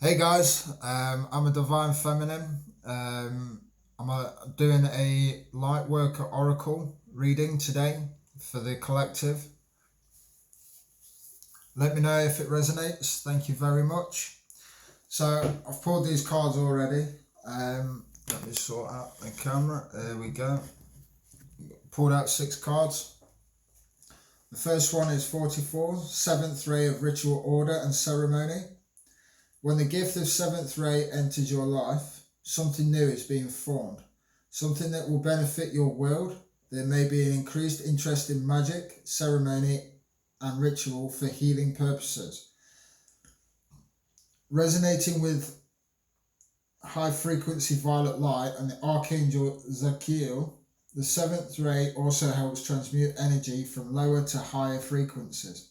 Hey guys, I'm a Divine Feminine. Doing a Lightworker Oracle reading today for the collective. Let me know if it resonates. Thank you very much. So I've pulled these cards already. Let me sort out the camera. There we go. Pulled out 6 cards. The first one is 44, 7th ray of ritual order and ceremony. When the gift of 7th ray enters your life, something new is being formed, something that will benefit your world. There may be an increased interest in magic, ceremony, and ritual for healing purposes. Resonating with high frequency violet light and the Archangel Zachiel, the 7th ray also helps transmute energy from lower to higher frequencies.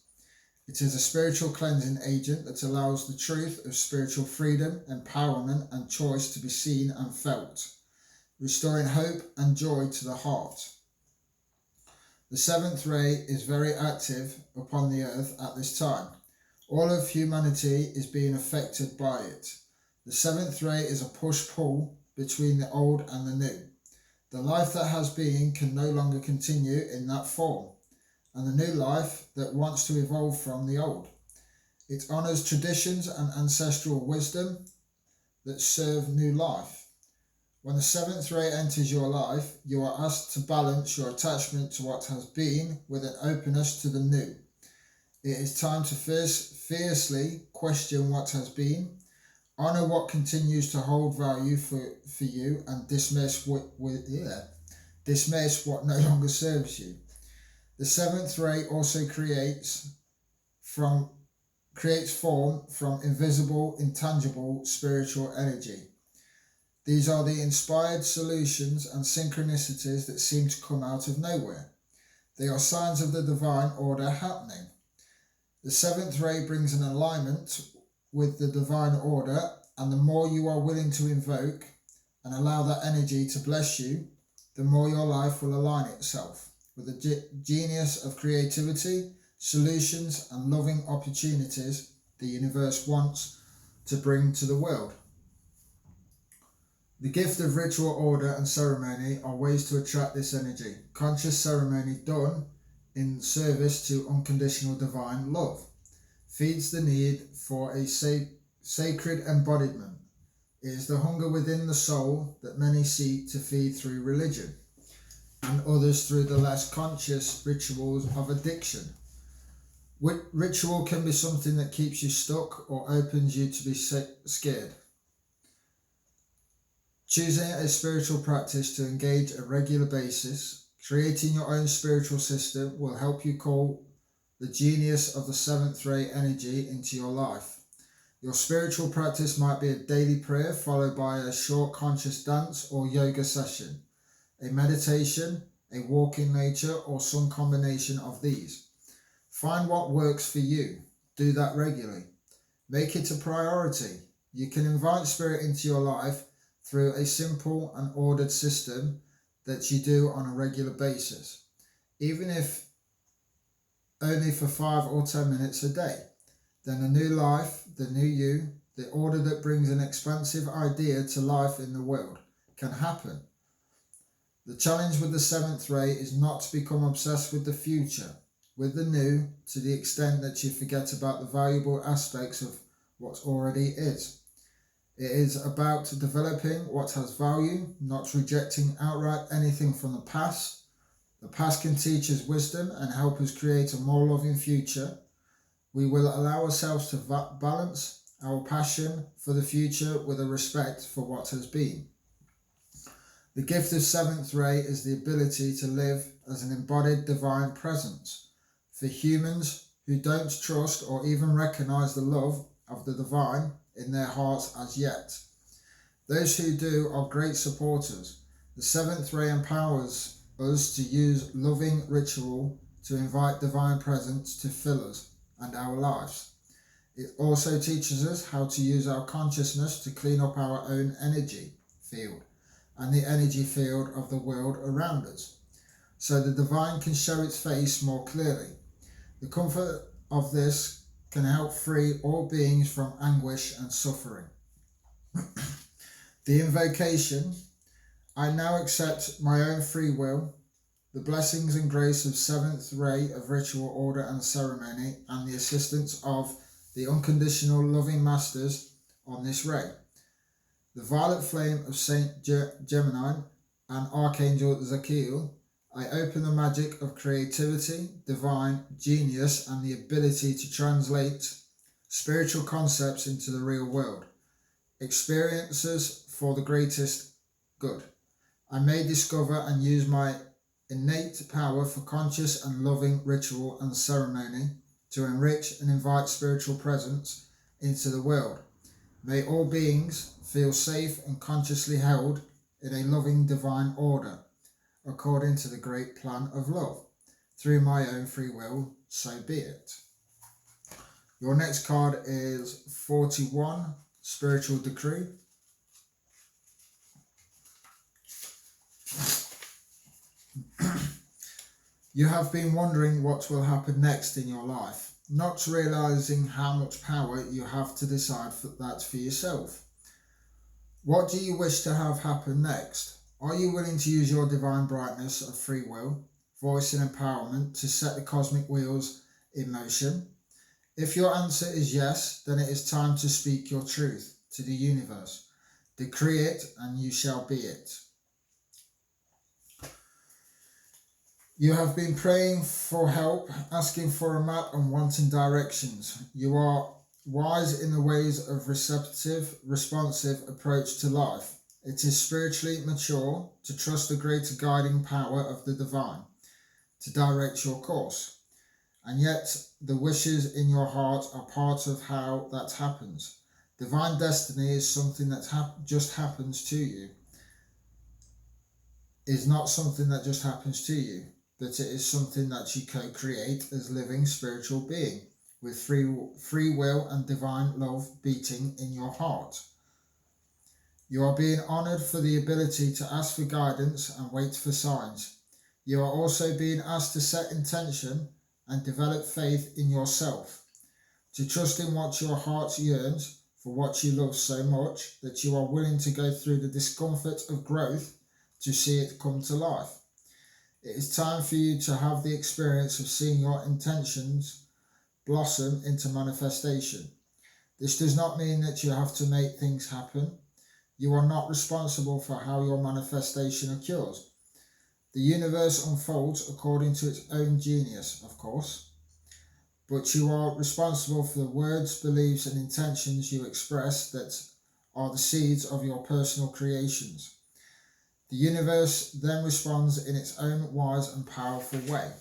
It is a spiritual cleansing agent that allows the truth of spiritual freedom, empowerment, and choice to be seen and felt, restoring hope and joy to the heart. The 7th ray is very active upon the earth at this time. All of humanity is being affected by it. The 7th ray is a push-pull between the old and the new. The life that has been can no longer continue in that form, and the new life that wants to evolve from the old. It honours traditions and ancestral wisdom that serve new life. When the 7th ray enters your life, you are asked to balance your attachment to what has been with an openness to the new. It is time to fiercely question what has been, honour what continues to hold value for you, and dismiss what no longer serves you. The 7th ray also creates form from invisible, intangible spiritual energy. These are the inspired solutions and synchronicities that seem to come out of nowhere. They are signs of the divine order happening. The 7th ray brings an alignment with the divine order, and the more you are willing to invoke and allow that energy to bless you, the more your life will align itself with the genius of creativity, solutions, and loving opportunities the universe wants to bring to the world. The gift of ritual order and ceremony are ways to attract this energy. Conscious ceremony done in service to unconditional divine love feeds the need for a sacred embodiment. It is the hunger within the soul that many seek to feed through religion, and others through the less conscious rituals of addiction. Ritual can be something that keeps you stuck or opens you to be scared. Choosing a spiritual practice to engage a regular basis, creating your own spiritual system will help you call the genius of the 7th ray energy into your life. Your spiritual practice might be a daily prayer followed by a short conscious dance or yoga session, a meditation, a walk in nature, or some combination of these. Find what works for you. Do that regularly. Make it a priority. You can invite spirit into your life through a simple and ordered system that you do on a regular basis, even if only for 5 or 10 minutes a day. Then the new life, the new you, the order that brings an expansive idea to life in the world can happen. The challenge with the 7th ray is not to become obsessed with the future, with the new, to the extent that you forget about the valuable aspects of what already is. It is about developing what has value, not rejecting outright anything from the past. The past can teach us wisdom and help us create a more loving future. We will allow ourselves to balance our passion for the future with a respect for what has been. The gift of 7th ray is the ability to live as an embodied divine presence. For humans who don't trust or even recognize the love of the divine in their hearts as yet. Those who do are great supporters. The 7th ray empowers us to use loving ritual to invite divine presence to fill us and our lives. It also teaches us how to use our consciousness to clean up our own energy field and the energy field of the world around us, so the divine can show its face more clearly. The comfort of this can help free all beings from anguish and suffering. The invocation: I now accept my own free will, the blessings and grace of seventh ray of ritual order and ceremony, and the assistance of the unconditional loving masters on this ray. The violet flame of Saint Gemini and Archangel Zachiel, I open the magic of creativity, divine genius, and the ability to translate spiritual concepts into the real world, experiences for the greatest good. I may discover and use my innate power for conscious and loving ritual and ceremony to enrich and invite spiritual presence into the world. May all beings feel safe and consciously held in a loving divine order, according to the great plan of love. Through my own free will, so be it. Your next card is 41, Spiritual Decree. You have been wondering what will happen next in your life, not realizing how much power you have to decide that for yourself. What do you wish to have happen next? Are you willing to use your divine brightness of free will, voice and empowerment to set the cosmic wheels in motion? If your answer is yes, then it is time to speak your truth to the universe. Decree it and you shall be it. You have been praying for help, asking for a map and wanting directions. You are wise in the ways of responsive approach to life. It is spiritually mature to trust the greater guiding power of the divine to direct your course. And yet the wishes in your heart are part of how that happens. Divine destiny is something that just happens to you. Is not something that just happens to you, but it is something that you co-create as living spiritual being, with free will and divine love beating in your heart. You are being honoured for the ability to ask for guidance and wait for signs. You are also being asked to set intention and develop faith in yourself, to trust in what your heart yearns for, what you love so much that you are willing to go through the discomfort of growth to see it come to life. It is time for you to have the experience of seeing your intentions blossom into manifestation. This does not mean that you have to make things happen. You are not responsible for how your manifestation occurs. The universe unfolds according to its own genius, of course, but you are responsible for the words, beliefs, and intentions you express that are the seeds of your personal creations. The universe then responds in its own wise and powerful way.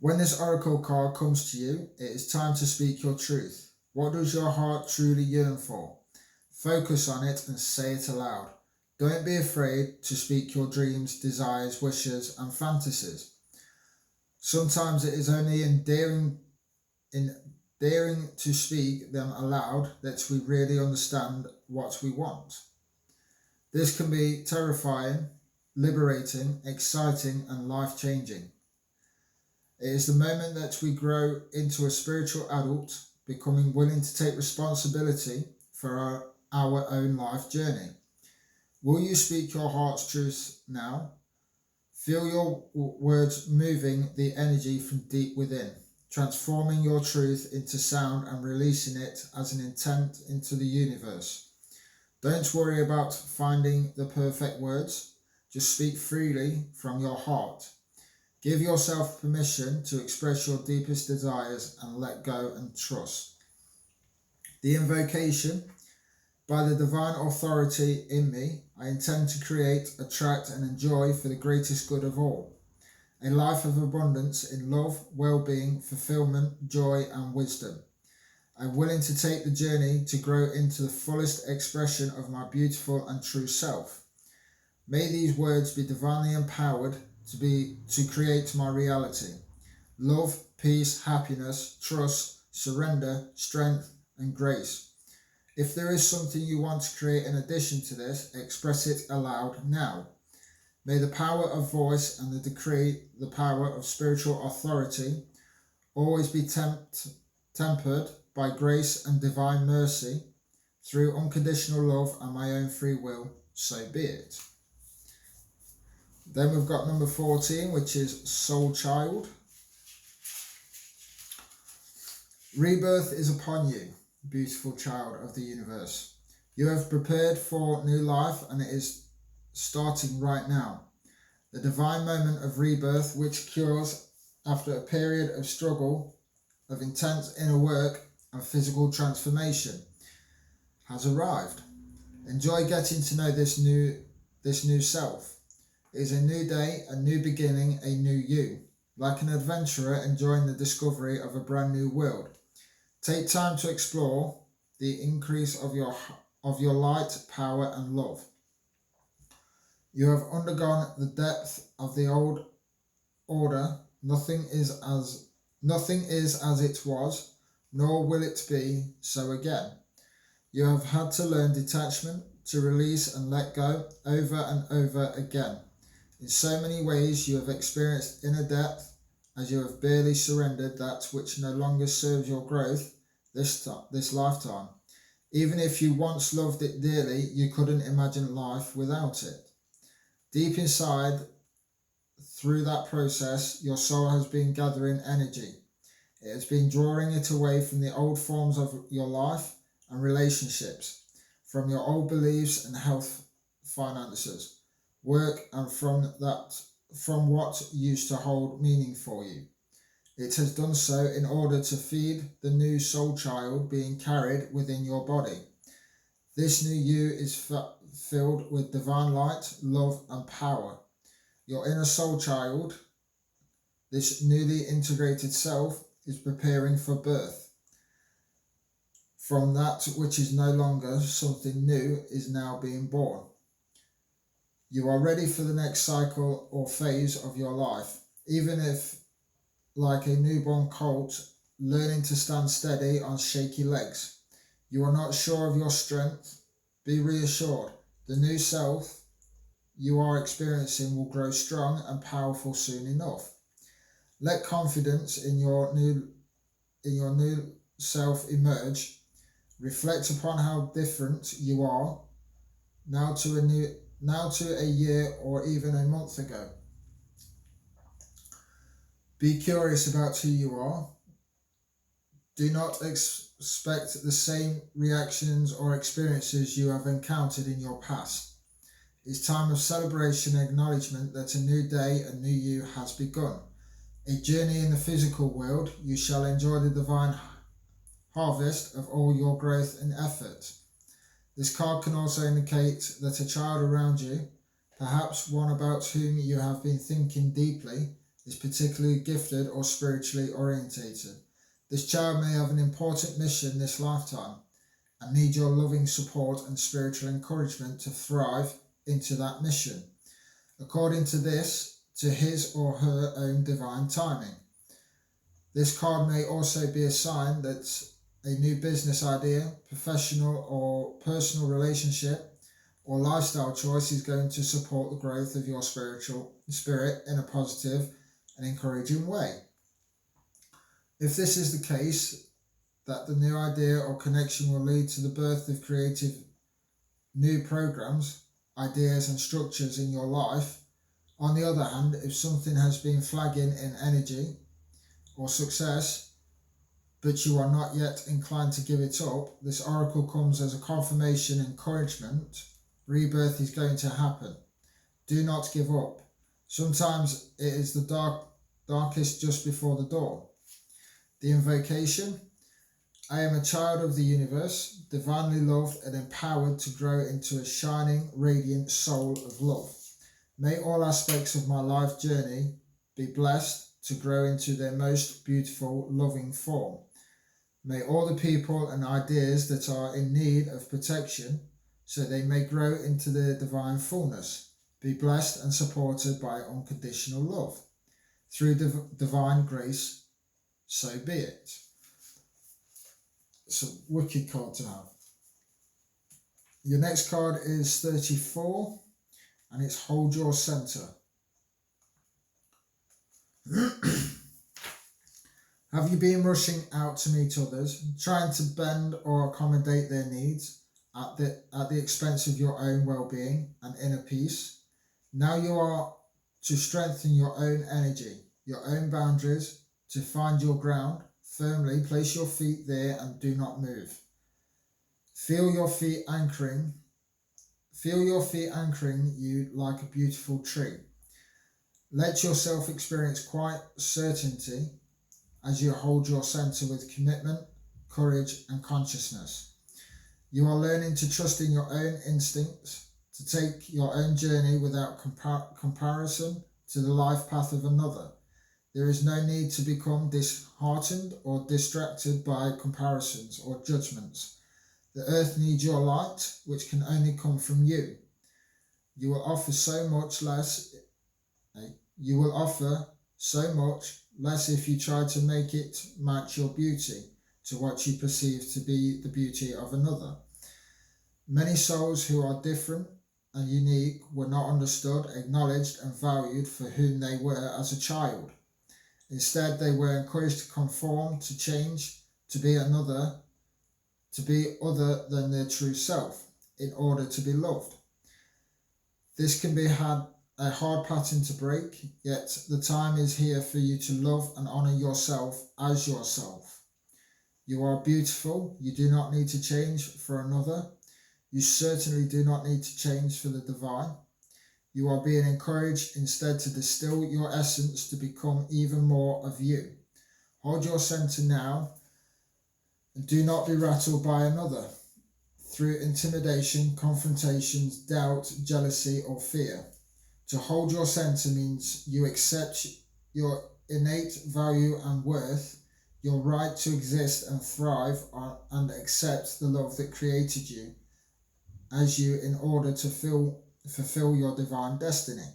When this oracle card comes to you, it is time to speak your truth. What does your heart truly yearn for? Focus on it and say it aloud. Don't be afraid to speak your dreams, desires, wishes, and fantasies. Sometimes it is only in daring to speak them aloud that we really understand what we want. This can be terrifying, liberating, exciting, and life-changing. It is the moment that we grow into a spiritual adult, becoming willing to take responsibility for our own life journey. Will you speak your heart's truth now? Feel your words moving the energy from deep within, transforming your truth into sound and releasing it as an intent into the universe. Don't worry about finding the perfect words. Just speak freely from your heart. Give yourself permission to express your deepest desires and let go and trust. The invocation: by the divine authority in me, I intend to create, attract, and enjoy for the greatest good of all. A life of abundance in love, well-being, fulfillment, joy, and wisdom. I'm willing to take the journey to grow into the fullest expression of my beautiful and true self. May these words be divinely empowered to create my reality. Love, peace, happiness, trust, surrender, strength, and grace. If there is something you want to create in addition to this, express it aloud now. May the power of voice and the decree, the power of spiritual authority, always be tempered by grace and divine mercy, through unconditional love and my own free will, so be it. Then we've got number 14, which is Soul Child. Rebirth is upon you, beautiful child of the universe. You have prepared for new life, and it is starting right now. The divine moment of rebirth, which cures after a period of struggle, of intense inner work and physical transformation, has arrived. Enjoy getting to know this new self. It is a new day, a new beginning, a new you. Like an adventurer enjoying the discovery of a brand new world. Take time to explore the increase of your light, power and love. You have undergone the depth of the old order. Nothing is as it was, nor will it be so again. You have had to learn detachment, to release and let go over and over again. In so many ways you have experienced inner depth, as you have barely surrendered that which no longer serves your growth this lifetime. Even if you once loved it dearly, you couldn't imagine life without it. Deep inside, through that process, your soul has been gathering energy. It has been drawing it away from the old forms of your life and relationships, from your old beliefs and health, finances, work, and from what used to hold meaning for you. It has done so in order to feed the new soul child being carried within your body. This new you is filled with divine light, love, and power. Your inner soul child, this newly integrated self, is preparing for birth. From that which is no longer something new is now being born. You are ready for the next cycle or phase of your life, even if, like a newborn colt, learning to stand steady on shaky legs. You are not sure of your strength. Be reassured. The new self you are experiencing will grow strong and powerful soon enough. Let confidence in your new self emerge. Reflect upon how different you are now to a year or even a month ago. Be curious about who you are. Do not expect the same reactions or experiences you have encountered in your past. It's time of celebration and acknowledgement that a new day, a new you has begun. A journey in the physical world, you shall enjoy the divine harvest of all your growth and effort. This card can also indicate that a child around you, perhaps one about whom you have been thinking deeply, is particularly gifted or spiritually orientated. This child may have an important mission this lifetime and need your loving support and spiritual encouragement to thrive into that mission, according to his or her own divine timing. This card may also be a sign that a new business idea, professional or personal relationship, or lifestyle choice is going to support the growth of your spiritual spirit in a positive and encouraging way. If this is the case, that the new idea or connection will lead to the birth of creative new programs, ideas and structures in your life. On the other hand, if something has been flagging in energy or success, but you are not yet inclined to give it up, this oracle comes as a confirmation and encouragement. Rebirth is going to happen. Do not give up. Sometimes it is the darkest just before the dawn. The invocation: I am a child of the universe, divinely loved and empowered to grow into a shining, radiant soul of love. May all aspects of my life journey be blessed to grow into their most beautiful, loving form. May all the people and ideas that are in need of protection, so they may grow into their divine fullness, be blessed and supported by unconditional love. Through divine grace, so be it. It's a wicked card to have. Your next card is 34, and it's Hold Your Center. Have you been rushing out to meet others, trying to bend or accommodate their needs at the expense of your own well-being and inner peace? Now you are to strengthen your own energy, your own boundaries, to find your ground firmly. Place your feet there and do not move. Feel your feet anchoring. Feel your feet anchoring you like a beautiful tree. Let yourself experience quiet certainty as you hold your center with commitment, courage, and consciousness. You are learning to trust in your own instincts, to take your own journey without comparison to the life path of another. There is no need to become disheartened or distracted by comparisons or judgments. The earth needs your light, which can only come from you. You will offer so much less. You will offer so much less if you try to make it match your beauty to what you perceive to be the beauty of another. Many souls who are different and unique were not understood, acknowledged, and valued for whom they were as a child. Instead, they were encouraged to conform, to change, to be other than their true self, in order to be loved. This can be a hard pattern to break, yet the time is here for you to love and honor yourself as yourself. You are beautiful. You do not need to change for another. You certainly do not need to change for the divine. You are being encouraged instead to distill your essence to become even more of you. Hold your center now and do not be rattled by another through intimidation, confrontations, doubt, jealousy, or fear. To hold your center means you accept your innate value and worth, your right to exist and thrive, and accept the love that created you as you in order to fulfill your divine destiny.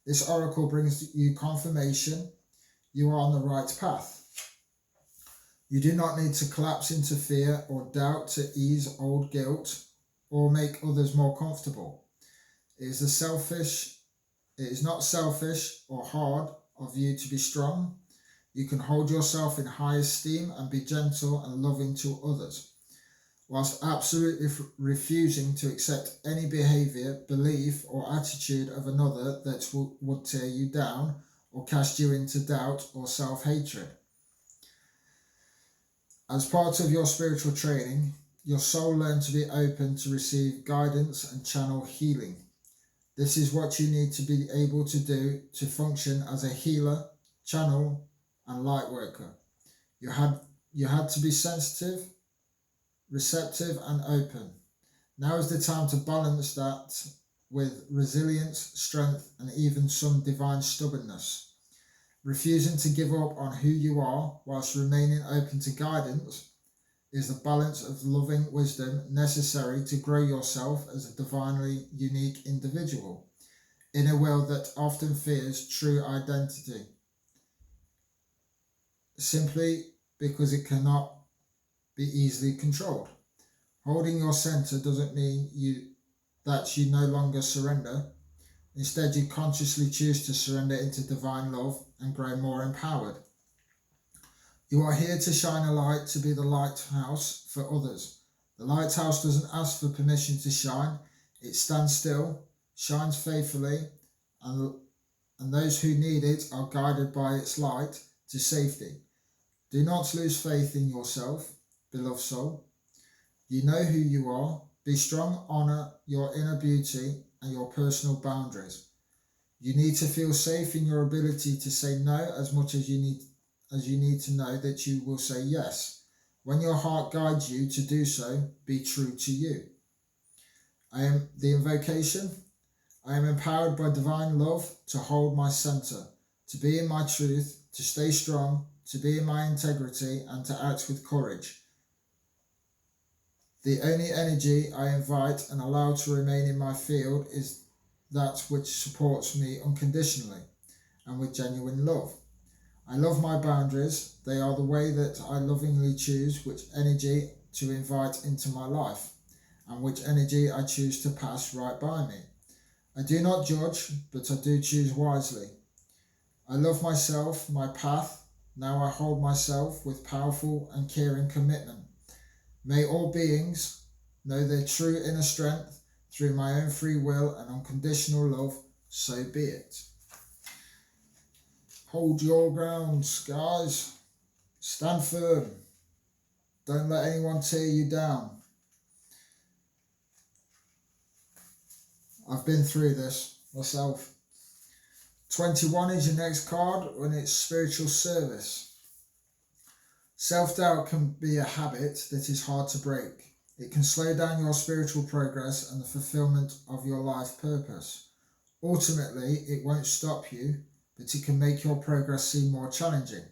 This oracle brings you confirmation you are on the right path. You do not need to collapse into fear or doubt to ease old guilt or make others more comfortable. It is not selfish or hard of you to be strong. You can hold yourself in high esteem and be gentle and loving to others, whilst absolutely refusing to accept any behaviour, belief, or attitude of another that would tear you down or cast you into doubt or self-hatred. As part of your spiritual training, your soul learned to be open to receive guidance and channel healing. This is what you need to be able to do to function as a healer, channel, and light worker. You had to be sensitive, receptive, and open. Now is the time to balance that with resilience, strength, and even some divine stubbornness. Refusing to give up on who you are whilst remaining open to guidance is the balance of loving wisdom necessary to grow yourself as a divinely unique individual in a world that often fears true identity, simply because it cannot be easily controlled. Holding your center doesn't mean that you no longer surrender. Instead, you consciously choose to surrender into divine love and grow more empowered. You are here to shine a light, to be the lighthouse for others. The lighthouse doesn't ask for permission to shine. It stands still, shines faithfully, and those who need it are guided by its light to safety. Do not lose faith in yourself, beloved soul. You know who you are. Be strong, honor your inner beauty and your personal boundaries. You need to feel safe in your ability to say no as much as you need to know that you will say yes. When your heart guides you to do so, be true to you. I am the invocation. I am empowered by divine love to hold my center, to be in my truth, to stay strong, to be in my integrity, and to act with courage. The only energy I invite and allow to remain in my field is that which supports me unconditionally and with genuine love. I love my boundaries. They are the way that I lovingly choose which energy to invite into my life and which energy I choose to pass right by me. I do not judge, but I do choose wisely. I love myself, my path, Now I hold myself with powerful and caring commitment. May all beings know their true inner strength through my own free will and unconditional love, so be it. Hold your grounds, guys. Stand firm. Don't let anyone tear you down. I've been through this myself. 21 is your next card, and it's spiritual service. Self-doubt can be a habit that is hard to break. It can slow down your spiritual progress and the fulfillment of your life purpose. Ultimately, it won't stop you, but it can make your progress seem more challenging.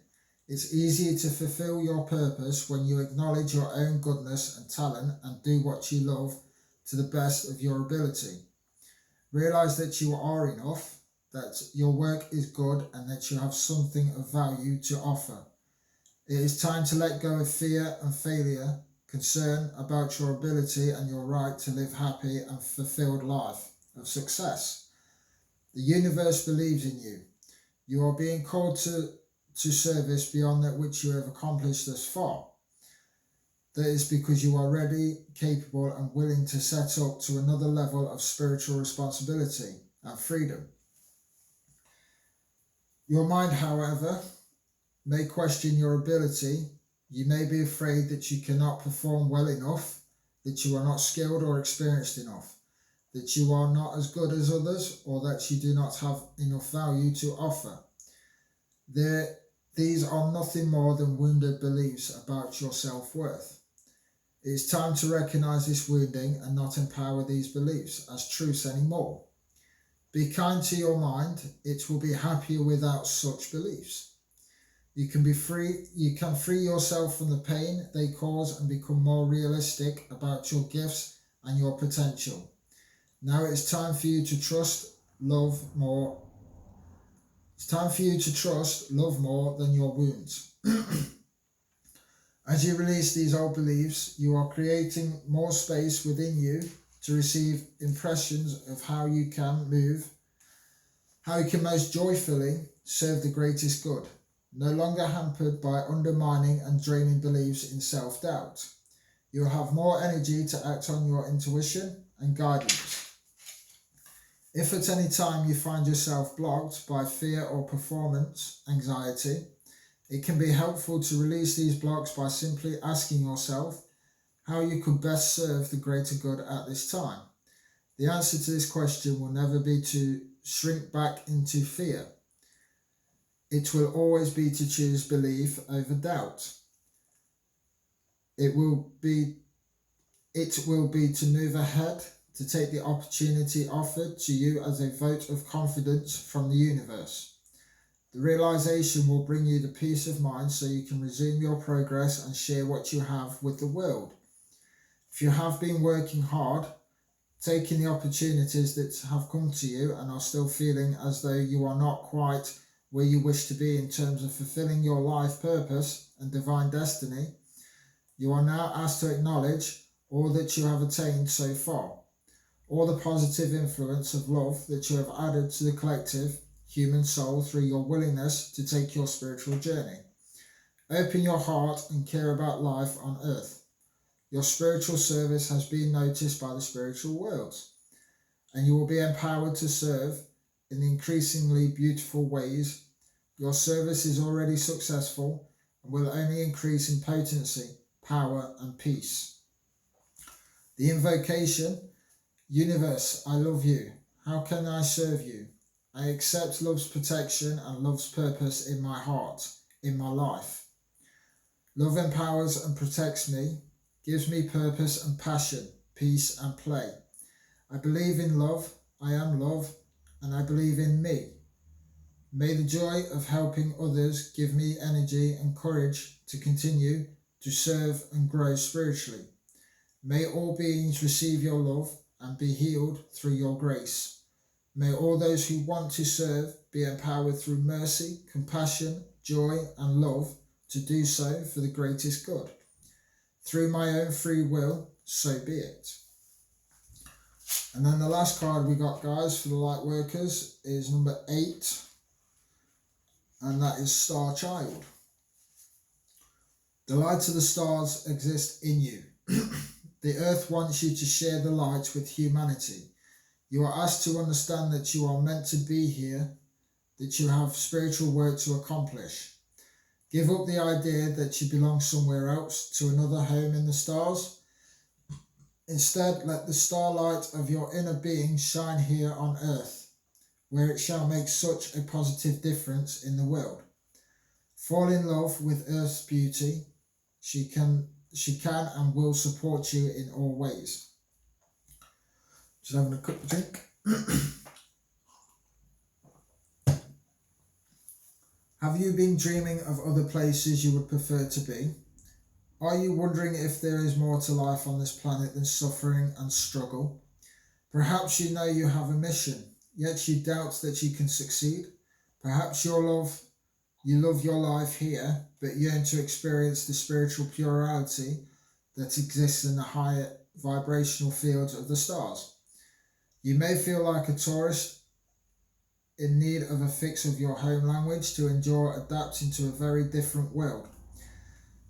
It's easier to fulfill your purpose when you acknowledge your own goodness and talent and do what you love to the best of your ability. Realize that you are enough, that your work is good, and that you have something of value to offer. It is time to let go of fear and failure, concern about your ability and your right to live happy and fulfilled life of success. The universe believes in you. You are being called to service beyond that which you have accomplished thus far. That is because you are ready, capable, and willing to set up to another level of spiritual responsibility and freedom. Your mind, however, may question your ability. You may be afraid that you cannot perform well enough, that you are not skilled or experienced enough, that you are not as good as others, or that you do not have enough value to offer. These are nothing more than wounded beliefs about your self-worth. It is time to recognize this wounding and not empower these beliefs as truths anymore. Be kind to your mind. It will be happier without such beliefs. You can free yourself from the pain they cause and become more realistic about your gifts and your potential. Now it's time for you to love more than your wounds. As you release these old beliefs, you are creating more space within you to receive impressions of how you can most joyfully serve the greatest good, no longer hampered by undermining and draining beliefs in self-doubt. You will have more energy to act on your intuition and guidance. If at any time you find yourself blocked by fear or performance anxiety, it can be helpful to release these blocks by simply asking yourself how you could best serve the greater good at this time. The answer to this question will never be to shrink back into fear. It will always be to choose belief over doubt. It will be to move ahead, to take the opportunity offered to you as a vote of confidence from the universe. The realization will bring you the peace of mind so you can resume your progress and share what you have with the world. If you have been working hard, taking the opportunities that have come to you and are still feeling as though you are not quite where you wish to be in terms of fulfilling your life purpose and divine destiny, you are now asked to acknowledge all that you have attained so far, all the positive influence of love that you have added to the collective human soul through your willingness to take your spiritual journey. Open your heart and care about life on earth. Your spiritual service has been noticed by the spiritual world, and you will be empowered to serve in increasingly beautiful ways. Your service is already successful and will only increase in potency, power, and peace. The invocation: Universe, I love you. How can I serve you? I accept love's protection and love's purpose in my heart, in my life. Love empowers and protects me, gives me purpose and passion, peace and play. I believe in love, I am love, and I believe in me. May the joy of helping others give me energy and courage to continue to serve and grow spiritually. May all beings receive your love and be healed through your grace. May all those who want to serve be empowered through mercy, compassion, joy, and love to do so for the greatest good. Through my own free will, so be it. And then the last card we got, guys, for the Lightworkers is number 8, and that is Star Child. The light of the stars exists in you. The earth wants you to share the light with humanity. You are asked to understand that you are meant to be here, that you have spiritual work to accomplish. Give up the idea that you belong somewhere else, to another home in the stars. Instead, let the starlight of your inner being shine here on earth, where it shall make such a positive difference in the world. Fall in love with earth's beauty. She can and will support you in all ways. Just having a quick drink. Have you been dreaming of other places you would prefer to be? Are you wondering if there is more to life on this planet than suffering and struggle? Perhaps you know you have a mission, yet you doubt that you can succeed. Perhaps you love your life here, but yearn to experience the spiritual plurality that exists in the higher vibrational fields of the stars. You may feel like a tourist in need of a fix of your home language to endure adapting to a very different world.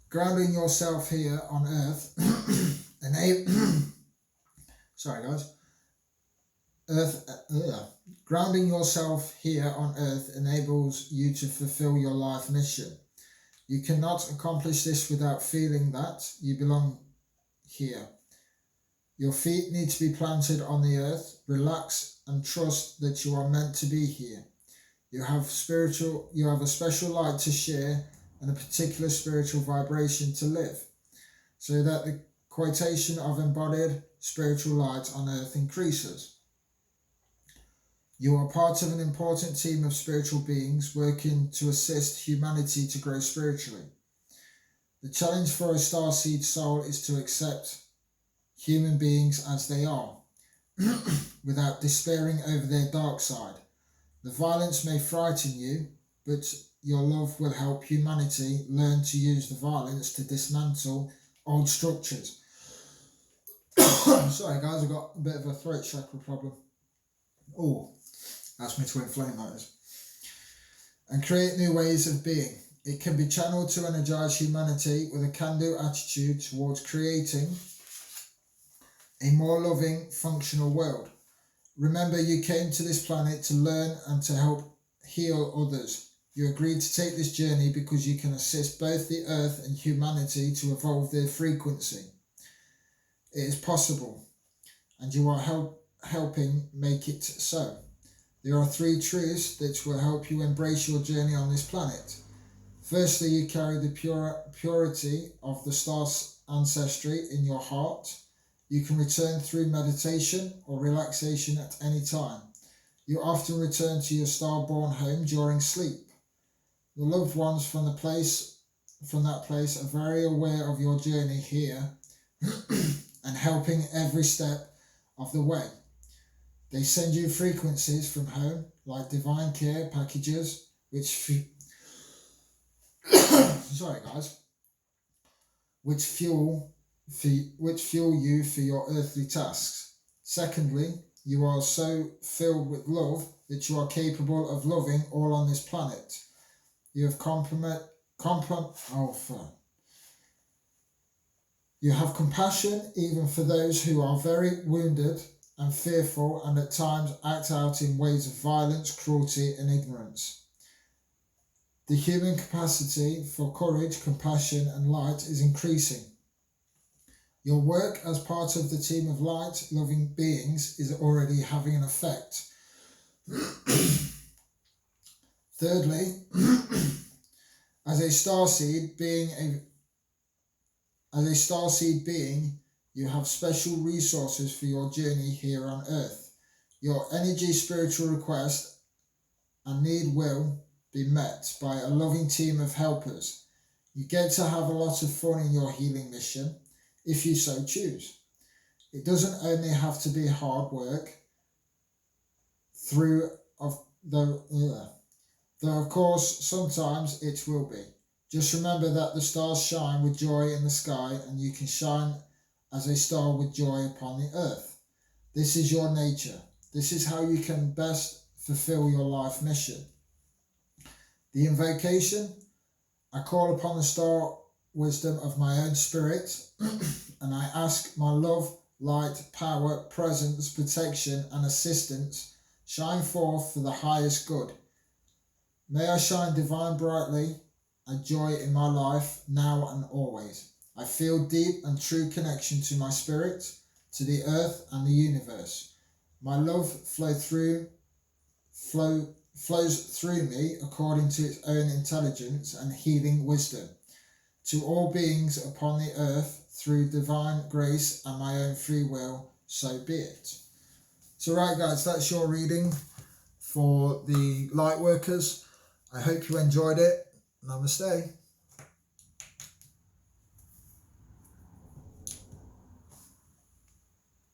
Grounding yourself here on earth grounding yourself here on earth enables you to fulfill your life mission. You cannot accomplish this without feeling that you belong here. Your feet need to be planted on the earth. Relax and trust that you are meant to be here. You have a special light to share and a particular spiritual vibration to live, so that the quotation of embodied spiritual light on earth increases. You are part of an important team of spiritual beings working to assist humanity to grow spiritually. The challenge for a starseed soul is to accept human beings as they are, without despairing over their dark side. The violence may frighten you, but your love will help humanity learn to use the violence to dismantle old structures. Sorry guys, I've got a bit of a throat chakra problem. Oh, asked me to inflame those. And create new ways of being. It can be channeled to energize humanity with a can-do attitude towards creating a more loving, functional world. Remember, you came to this planet to learn and to help heal others. You agreed to take this journey because you can assist both the earth and humanity to evolve their frequency. It is possible, and you are helping make it so. There are 3 truths that will help you embrace your journey on this planet. Firstly, you carry the purity of the star's ancestry in your heart. You can return through meditation or relaxation at any time. You often return to your star-born home during sleep. The loved ones from that place are very aware of your journey here and helping every step of the way. They send you frequencies from home, like divine care packages, which fuel you for your earthly tasks. Secondly, you are so filled with love that you are capable of loving all on this planet. You have compassion even for those who are very wounded and fearful and at times act out in ways of violence, cruelty and ignorance. The human capacity for courage, compassion and light is increasing. Your work as part of the team of light, loving beings is already having an effect. Thirdly, as a starseed being, you have special resources for your journey here on Earth. Your energy, spiritual request and need will be met by a loving team of helpers. You get to have a lot of fun in your healing mission, if you so choose. It doesn't only have to be hard work, though of course sometimes it will be. Just remember that the stars shine with joy in the sky, and you can shine as a star with joy upon the earth. This is your nature. This is how you can best fulfill your life mission. The invocation: I call upon the star wisdom of my own spirit, and I ask my love, light, power, presence, protection, and assistance shine forth for the highest good. May I shine divine brightly and joy in my life now and always. I feel deep and true connection to my spirit, to the earth and the universe. My love flows through me according to its own intelligence and healing wisdom, to all beings upon the earth through divine grace and my own free will, so be it. So right guys, that's your reading for the Lightworkers. I hope you enjoyed it. Namaste.